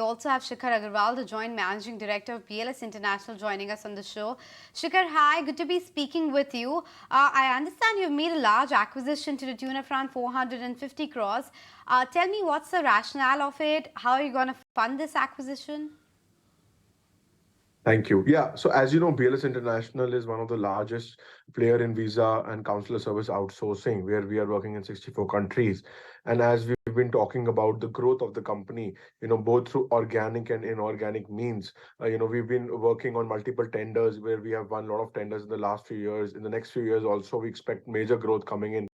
also have Shikhar Aggarwal, the Joint Managing Director of BLS International, joining us on the show. Shikhar, hi, good to be speaking with you. I understand you've made a large acquisition to the tune of around 450 crores. Tell me, what's the rationale of it? How are you going to fund this acquisition? Thank you. Yeah. So as you know, BLS International is one of the largest player in visa and consular service outsourcing, where we are working in 64 countries. And as we've been talking about the growth of the company, both through organic and inorganic means, we've been working on multiple tenders where we have won a lot of tenders in the last few years. In the next few years also, we expect major growth coming in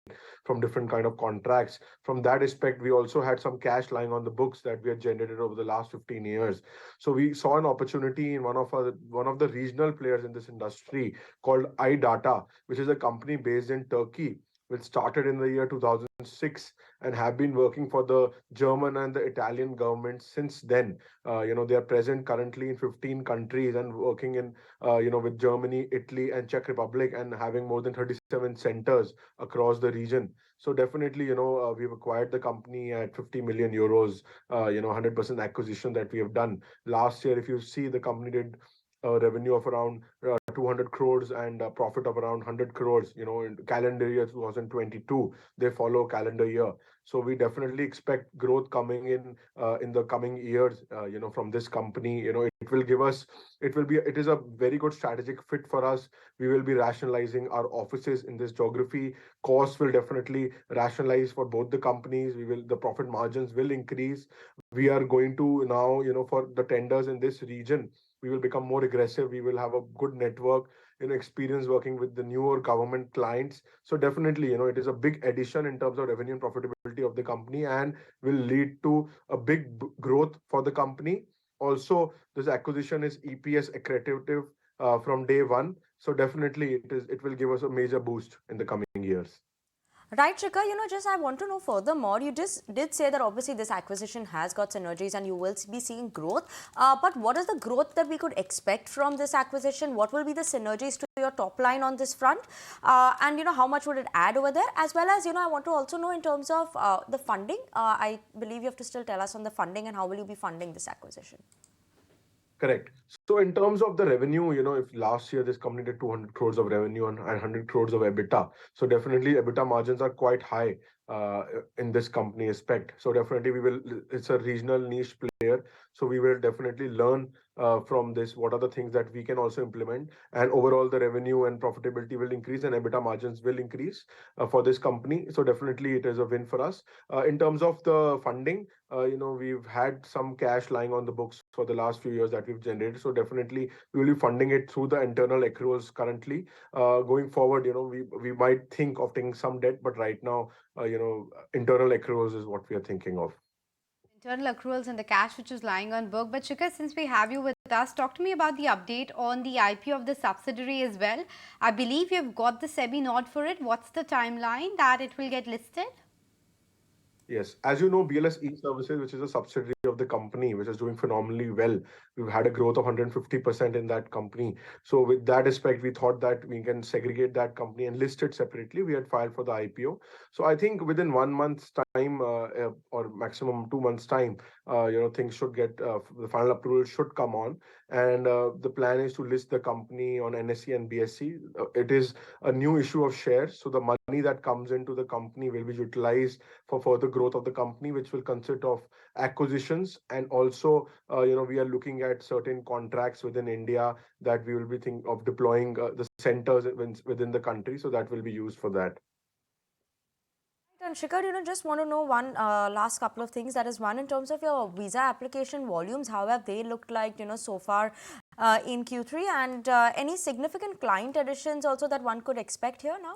from different kind of contracts. From that aspect, we also had some cash lying on the books that we had generated over the last 15 years. So we saw an opportunity in one of the regional players in this industry called iDATA, which is a company based in Turkey, which started in the year 2006 and have been working for the German and the Italian government since then. They are present currently in 15 countries and working in, with Germany, Italy, and Czech Republic, and having more than 37 centers across the region. So definitely, we've acquired the company at 50 million euros, 100% acquisition that we have done. Last year, if you see, the company did a revenue of around 200 crores and a profit of around 100 crores, in calendar year 2022. They follow calendar year. So we definitely expect growth coming in the coming years, from this company. It will give us, it is a very good strategic fit for us. We will be rationalizing our offices in this geography. Costs will definitely rationalize for both the companies. The profit margins will increase. We are going to now, for the tenders in this region, we will become more aggressive. We will have a good network, experience working with the newer government clients. So definitely, it is a big addition in terms of revenue and profitability of the company, and will lead to a big growth for the company. Also, this acquisition is EPS accretive from day one. So definitely, it will give us a major boost in the coming years. Right, Shikhar, just I want to know furthermore, you just did say that obviously this acquisition has got synergies and you will be seeing growth. But what is the growth that we could expect from this acquisition? What will be the synergies to your top line on this front? And, how much would it add over there? As well as, I want to also know in terms of the funding. I believe you have to still tell us on the funding and how will you be funding this acquisition? Correct. So in terms of the revenue, if last year this company did 200 crores of revenue and 100 crores of EBITDA, so definitely EBITDA margins are quite high in this company aspect. So definitely it's a regional niche player. So we will definitely learn from this what are the things that we can also implement, and overall the revenue and profitability will increase and EBITDA margins will increase for this company. So definitely it is a win for us. In terms of the funding, we've had some cash lying on the books for the last few years that we've generated. So definitely we will be funding it through the internal accruals currently. Going forward, we might think of taking some debt, but right now, internal accruals is what we are thinking of. Internal accruals and the cash which is lying on book. But Shikhar, since we have you with us, talk to me about the update on the IPO of the subsidiary as well. I believe you've got the SEBI nod for it. What's the timeline that it will get listed? Yes, as you know, BLS E-Services, which is a subsidiary of the company, which is doing phenomenally well. We've had a growth of 150% in that company. So with that aspect, we thought that we can segregate that company and list it separately. We had filed for the IPO. So I think within 1 month's time, or maximum 2 months' time, things should get, the final approval should come on. And the plan is to list the company on NSE and BSE. It is a new issue of shares. So the money that comes into the company will be utilized for further growth of the company, which will consist of acquisitions. And also, we are looking at certain contracts within India that we will be thinking of deploying the centers within the country. So that will be used for that. And Shikhar, just want to know one last couple of things. That is one, in terms of your visa application volumes, how have they looked like, so far in Q3, and any significant client additions also that one could expect here now?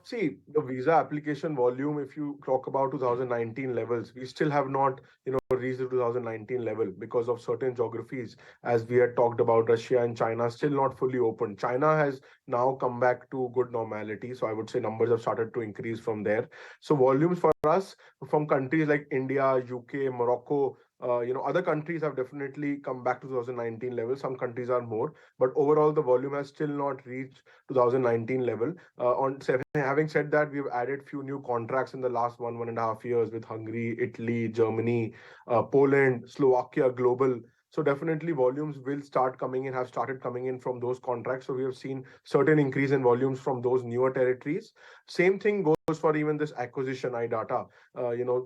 See, the visa application volume, if you talk about 2019 levels, we still have not, reached the 2019 level because of certain geographies. As we had talked about, Russia and China still not fully open. China has now come back to good normality. So I would say numbers have started to increase from there. So volumes for us from countries like India, UK, Morocco, Other countries have definitely come back to 2019 level. Some countries are more, but overall the volume has still not reached 2019 level. Having said that, we've added few new contracts in the last 1.5 years with Hungary, Italy, Germany, Poland, Slovakia, global. So definitely volumes will start coming in, have started coming in from those contracts. So we have seen certain increase in volumes from those newer territories. Same thing goes for even this acquisition, iDATA.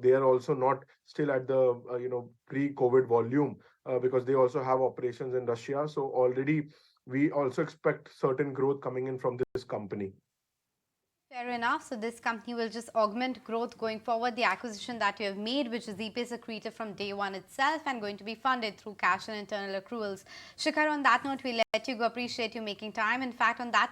They are also not still at the pre-COVID volume, because they also have operations in Russia. So already we also expect certain growth coming in from this company. Fair enough. So this company will just augment growth going forward. The acquisition that you have made, which is EPS accretive from day one itself and going to be funded through cash and internal accruals. Shikhar, on that note, we'll let you go. Appreciate you making time. In fact, on that